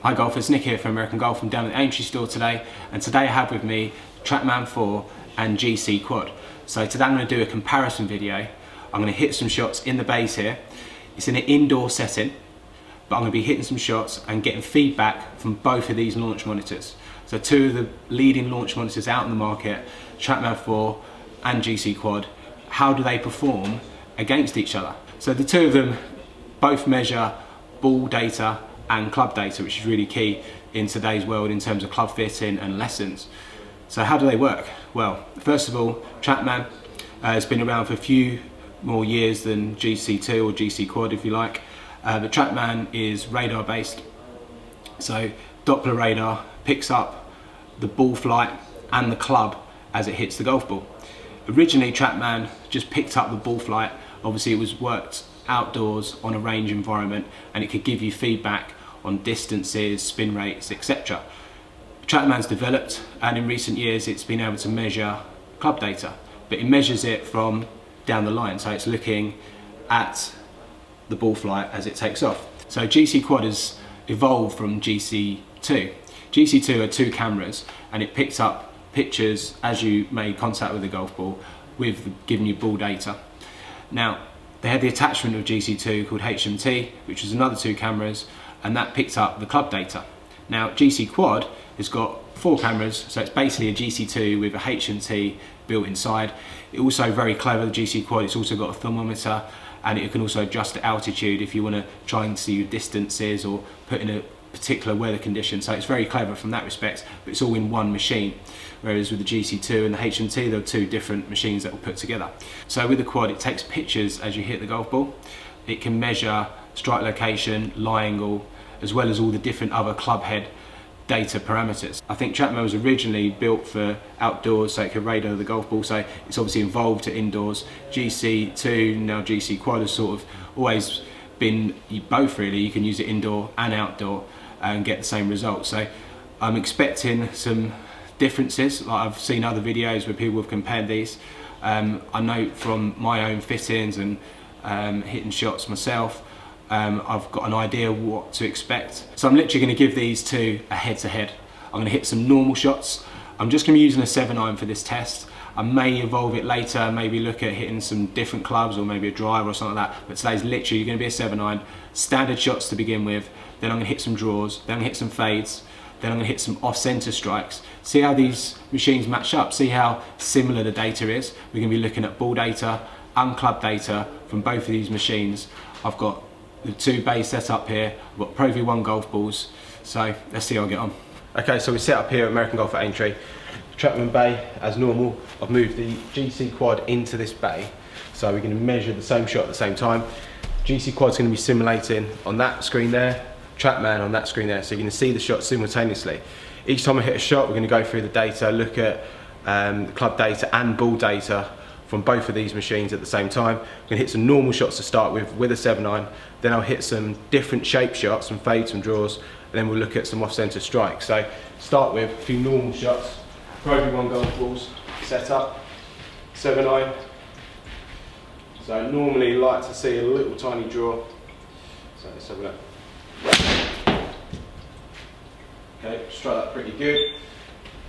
Hi golfers, Nick here from American Golf. I'm down at the Aintree store today, and today I have with me Trackman 4 and GC Quad. So today I'm going to do a comparison video. I'm going to hit some shots in the bays here. It's in an indoor setting, but I'm going to be hitting some shots and getting feedback from both of these launch monitors. So two of the leading launch monitors out in the market, Trackman 4 and GC Quad, how do they perform against each other? So the two of them both measure ball data and club data, which is really key in today's world in terms of club fitting and lessons. So how do they work? Well, first of all, Trackman has been around for a few more years than GC2 or GC Quad if you like. But Trackman is radar based. So Doppler radar picks up the ball flight and the club as it hits the golf ball. Originally Trackman just picked up the ball flight. Obviously it was worked outdoors on a range environment and it could give you feedback on distances, spin rates, etc. Trackman's developed, and in recent years it's been able to measure club data, but it measures it from down the line, so it's looking at the ball flight as it takes off. So GC Quad has evolved from GC2. GC2 are two cameras and it picks up pictures as you made contact with the golf ball with giving you ball data. Now they had the attachment of GC2 called HMT, which was another two cameras, and that picked up the club data. Now GC Quad has got four cameras, so it's basically a GC2 with a HMT built inside. It's also very clever, the GC Quad, it's also got a thermometer and it can also adjust the altitude if you want to try and see your distances or put in a particular weather condition. So it's very clever from that respect, but it's all in one machine. Whereas with the GC2 and the HMT, there are two different machines that will put together. So with the Quad, it takes pictures as you hit the golf ball. It can measure strike location, lie angle, as well as all the different other club head data parameters. I think Trackman was originally built for outdoors, so it could radar the golf ball, so it's obviously evolved to indoors. GC2, now GC Quad, has sort of always been both really. You can use it indoor and outdoor and get the same results. So I'm expecting some differences. Like I've seen other videos where people have compared these. I know from my own fittings and hitting shots myself, I've got an idea what to expect. So I'm literally going to give these two a head-to-head. I'm going to hit some normal shots. I'm just going to be using a 7-iron for this test. I may evolve it later, maybe look at hitting some different clubs or maybe a driver or something like that. But today's literally going to be a 7-iron. Standard shots to begin with. Then I'm going to hit some draws. Then I'm going to hit some fades. Then I'm going to hit some off-center strikes. See how these machines match up. See how similar the data is. We're going to be looking at ball data and club data from both of these machines. I've got the two bays set up here. I've got Pro V1 golf balls. So let's see how I get on. Okay, so we're set up here at American Golf at Aintree. Trackman bay as normal. I've moved the GC Quad into this bay. So we're going to measure the same shot at the same time. GC Quad's going to be simulating on that screen there, Trackman on that screen there. So you're going to see the shot simultaneously. Each time I hit a shot, we're going to go through the data, look at the club data and ball data from both of these machines at the same time. I'm going to hit some normal shots to start with a 7-iron. Then I'll hit some different shape shots, some fades, some draws, and then we'll look at some off-center strikes. So start with a few normal shots. Pro V1 golf balls set up, 7-iron. So I normally like to see a little tiny draw. So let's have a look. Okay, strike that pretty good.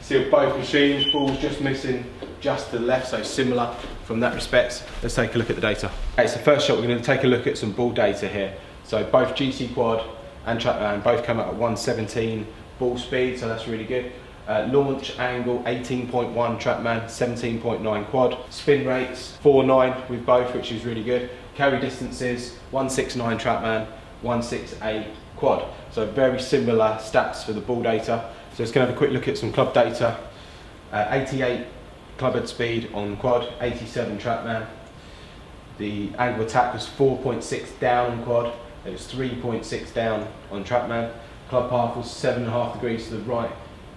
See with both machines, ball's just missing just to the left, so similar from that respect. Let's take a look at the data. Okay, so first shot, we're going to take a look at some ball data here. So both GC Quad and Trackman both come out at 117 ball speed, so that's really good. Launch angle 18.1 Trackman, 17.9 Quad. Spin rates 4.9 with both, which is really good. Carry distances 169 Trackman, 168 Quad. So very similar stats for the ball data. So let's go have a quick look at some club data. 88 club head speed on Quad, 87 Trackman. The angle of attack was 4.6 down on Quad. It was 3.6 down on Trackman. Club path was 7.5 degrees to the right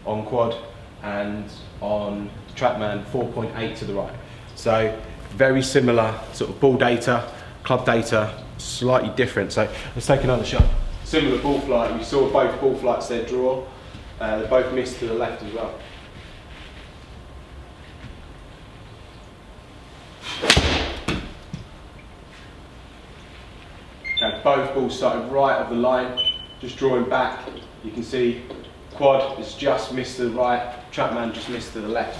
on Quad, and on Trackman 4.8 to the right. So very similar sort of ball data, club data, slightly different. So let's take another shot. Similar ball flight, we saw both ball flights there draw. They both missed to the left as well. Okay, both balls started right of the line, just drawing back you can see quad has just missed to the right, Trackman just missed to the left.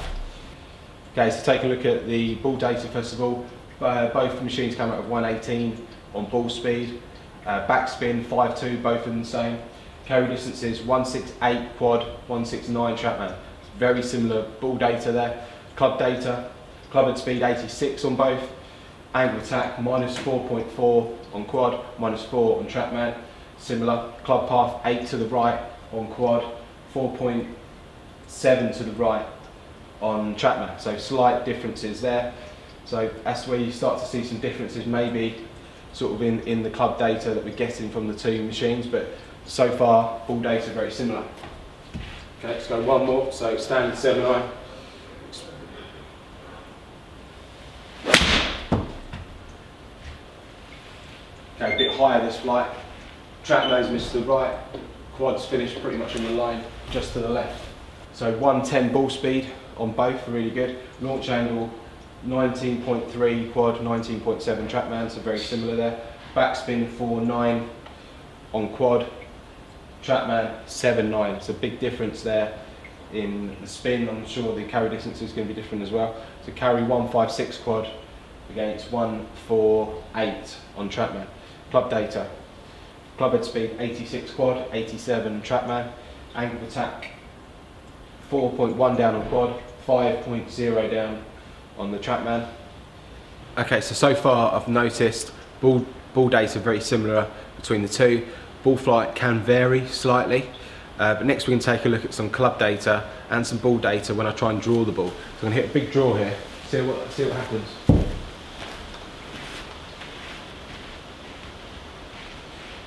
Okay, so take a look at the ball data first of all. Both machines come out of 118 on ball speed, backspin 5.2, both of them the same. Carry distances 168 quad, 169 Trackman. Very similar ball data there. Club data, club head speed 86 on both. Angle attack minus 4.4 on quad, minus 4 on Trackman. Similar. Club path 8 to the right on quad, 4.7 to the right on Trackman. So slight differences there. So that's where you start to see some differences, maybe sort of in the club data that we're getting from the two machines, but so far ball data very similar. Okay, let's go one more. So standard 7-iron. Okay, a bit higher this flight. Trackman's missed to the right, quad's finished pretty much on the line, just to the left. So 110 ball speed on both, really good. Launch angle 19.3 quad, 19.7 Trackman, so very similar there. Backspin 4.9 on quad, Trackman 7.9, so big difference there in the spin. I'm sure the carry distance is going to be different as well. So carry 156 quad against 148 on Trackman. Club data, club head speed 86 quad, 87 Trackman. Angle of attack 4.1 down on quad, 5.0 down on the Trackman. Okay, so far I've noticed ball data very similar between the two. Ball flight can vary slightly, but next we're going to take a look at some club data and some ball data when I try and draw the ball. So I'm going to hit a big draw here, see what happens.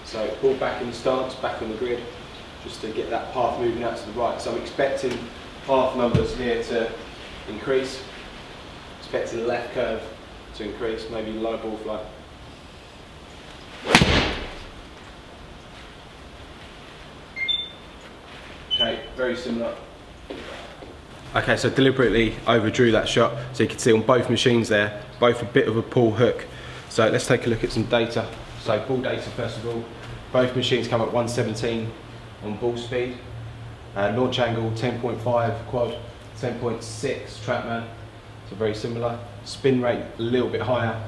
So ball back in the stance, back on the grid, just to get that path moving out to the right. So I'm expecting path numbers here to increase, expecting the left curve to increase, maybe low ball flight. Okay, very similar. Okay, so deliberately overdrew that shot, so you can see on both machines there, both a bit of a pull hook. So let's take a look at some data. So ball data first of all, both machines come at 117 on ball speed. Launch angle 10.5 quad, 10.6 Trackman, so very similar. Spin rate a little bit higher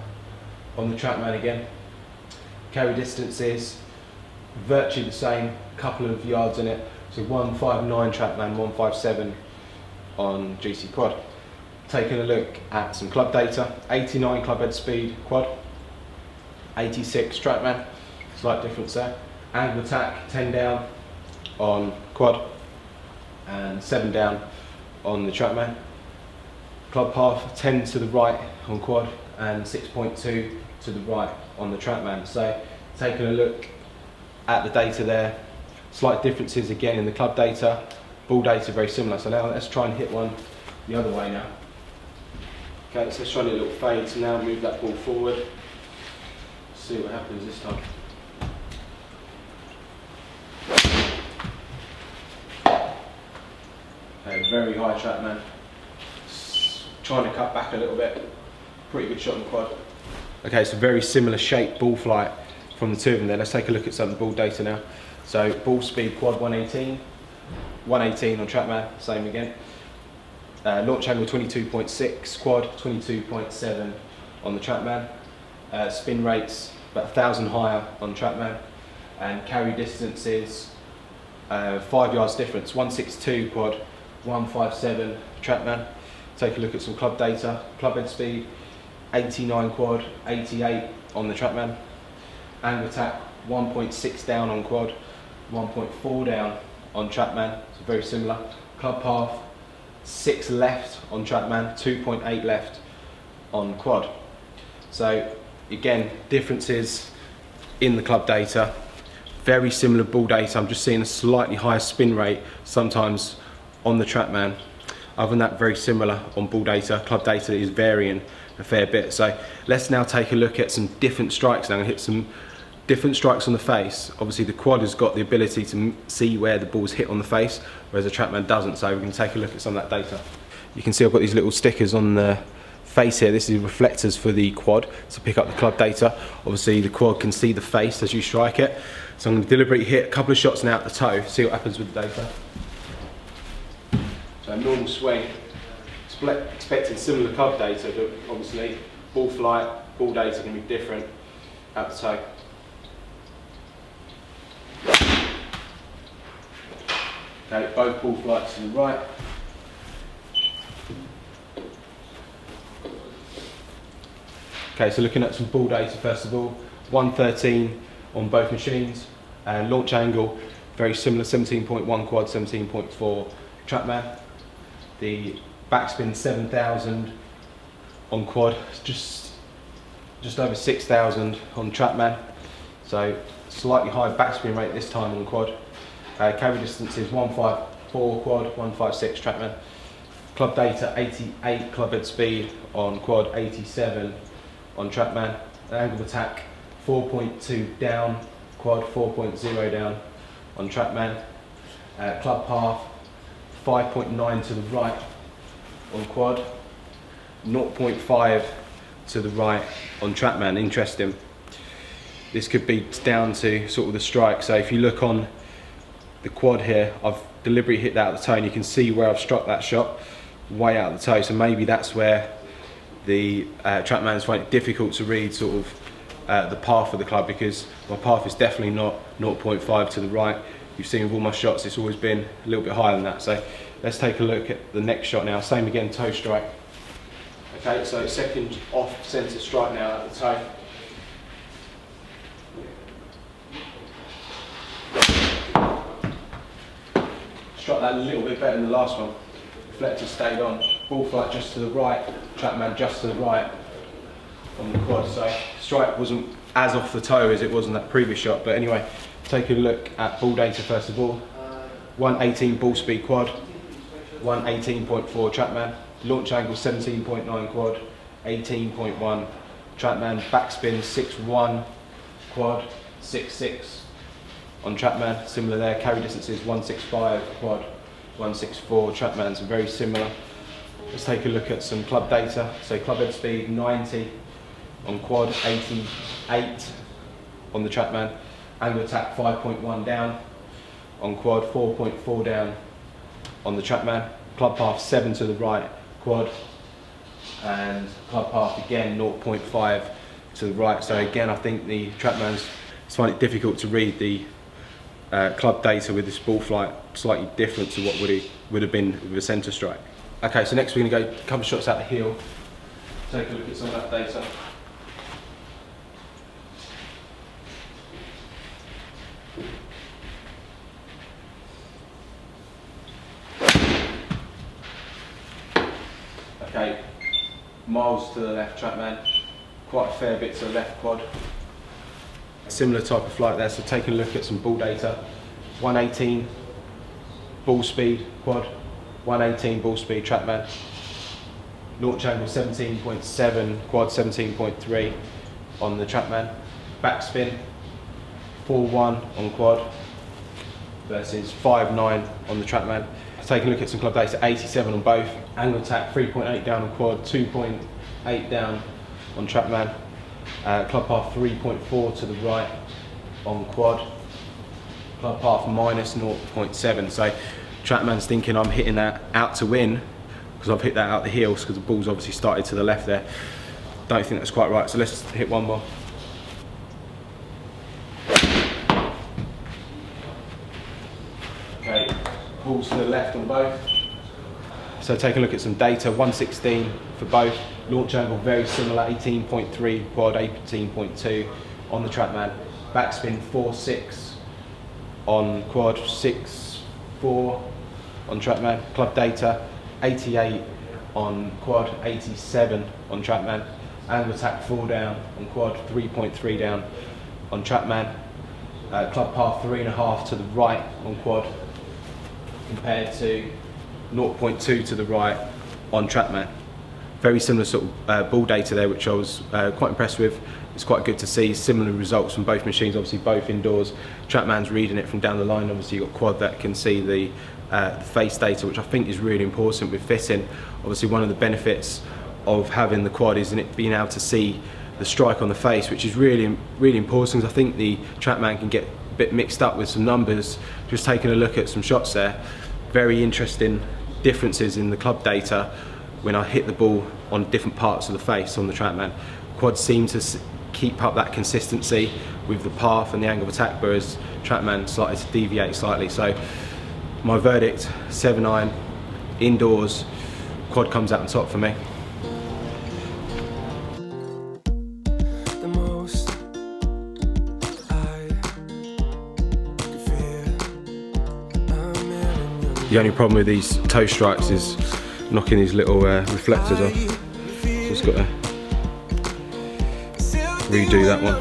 on the Trackman again. Carry distances virtually the same, couple of yards in it. So 159 Trackman, 157 on GC Quad. Taking a look at some club data, 89 club head speed quad, 86 Trackman, slight difference there. Angle attack 10 down on quad and 7 down on the Trackman. Club path 10 to the right on quad and 6.2 to the right on the Trackman. So taking a look at the data there, slight differences again in the club data, ball data very similar. So now let's try and hit one the other way now. Okay, so let's try and do a little fade. So now move that ball forward, see what happens this time. Okay, very high Trackman. Trying to cut back a little bit. Pretty good shot on the quad. Okay, so very similar shape ball flight from the two of them there. Let's take a look at some ball data now. So ball speed quad 118, 118 on Trackman, same again. Launch angle 22.6 quad, 22.7 on the Trackman. Spin rates about 1,000 higher on Trackman, and carry distances 5 yards difference, 162 quad, 157 Trackman. Take a look at some club data. Club head speed 89 quad, 88 on the Trackman. Angle attack 1.6 down on quad, 1.4 down on Trackman, so very similar. Club path 6 left on Trackman, 2.8 left on quad. So again, differences in the club data, very similar ball data. I'm just seeing a slightly higher spin rate sometimes on the Trackman. Other than that, very similar on ball data. Club data is varying a fair bit. So let's now take a look at some different strikes. Now I'm gonna hit some different strikes on the face. Obviously the quad has got the ability to see where the ball's hit on the face, whereas the Trackman doesn't. So we're gonna take a look at some of that data. You can see I've got these little stickers on the face here, this is reflectors for the quad to pick up the club data. Obviously the quad can see the face as you strike it. So I'm going to deliberately hit a couple of shots now at the toe, see what happens with the data. So normal swing, expecting similar club data, but obviously ball flight, ball data can be different at the toe. Okay, both ball flights to the right. Okay, so looking at some ball data first of all, 113 on both machines, launch angle very similar, 17.1 quad, 17.4 Trackman. The backspin 7,000 on quad, just over 6,000 on Trackman, so slightly higher backspin rate this time on quad. Carry distance is 154 quad, 156 Trackman. Club data 88 club head speed on quad, 87 on Trackman. Angle of attack 4.2 down quad, 4.0 down on Trackman. Club path 5.9 to the right on quad, 0.5 to the right on Trackman. Interesting. This could be down to sort of the strike. So if you look on the quad here, I've deliberately hit that at the toe and you can see where I've struck that shot way out of the toe. So maybe that's where the Trackman's find it difficult to read sort of the path of the club, because my path is definitely not 0.5 to the right. You've seen with all my shots it's always been a little bit higher than that. So let's take a look at the next shot now. Same again, toe strike. Okay, so second off centre strike now at the toe. Struck that a little bit better than the last one. Reflector stayed on. Ball flight just to the right, Trackman just to the right on the quad. So strike wasn't as off the toe as it was on that previous shot. But anyway, take a look at ball data first of all. 118 ball speed quad, 118.4 Trackman. Launch angle 17.9 quad, 18.1 Trackman. Backspin 6.1 quad, 6.6 on Trackman. Similar there. Carry distance is 165 quad, 164 Trackman. So very similar. Let's take a look at some club data. So club head speed 90 on quad, 88 on the Trackman. Angle attack 5.1 down on quad, 4.4 down on the Trackman. Club path 7 to the right quad, and club path again 0.5 to the right. So again, I think the Trackman's find it difficult to read the club data with this ball flight, slightly different to what would have been with a centre strike. Okay, so next we're going to go a couple of shots out the heel. Take a look at some of that data. Okay, miles to the left Trackman, quite a fair bit to the left quad. Similar type of flight there, so taking a look at some ball data. 118 ball speed quad, 118 ball speed Trackman. Launch angle 17.7 quad, 17.3 on the Trackman. Backspin 4.1 on quad versus 5.9 on the Trackman. Taking a look at some club data, 87 on both. Angle attack 3.8 down on quad, 2.8 down on Trackman. Club path 3.4 to the right on quad. Club path minus 0.7. So Trackman's thinking I'm hitting that out to win because I've hit that out the heels because the ball's obviously started to the left there. Don't think that's quite right. So let's hit one more. Okay, balls to the left on both. So take a look at some data, 116 for both. Launch angle very similar, 18.3 quad, 18.2 on the Trackman. Backspin 4.6 on quad, 6.4 on Trackman. Club data 88 on quad, 87 on Trackman. Angle attack 4 down on quad, 3.3 down on Trackman. Club path 3.5 to the right on quad compared to 0.2 to the right on Trackman. Very similar sort of ball data there, which I was quite impressed with. It's quite good to see similar results from both machines, obviously both indoors. Trackman's reading it from down the line. Obviously you've got quad that can see the face data, which I think is really important with fitting. Obviously one of the benefits of having the quad is in it being able to see the strike on the face, which is really important. I think the Trackman can get a bit mixed up with some numbers. Just taking a look at some shots there, very interesting differences in the club data when I hit the ball on different parts of the face on the Trackman. Quads seem to keep up that consistency with the path and the angle of attack, whereas Trackman started to deviate slightly. So my verdict, 7-iron, indoors, quad comes out on top for me. The only problem with these toe strikes is knocking these little reflectors off. Just got to redo that one.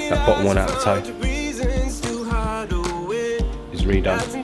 That bottom one out of the toe is redone.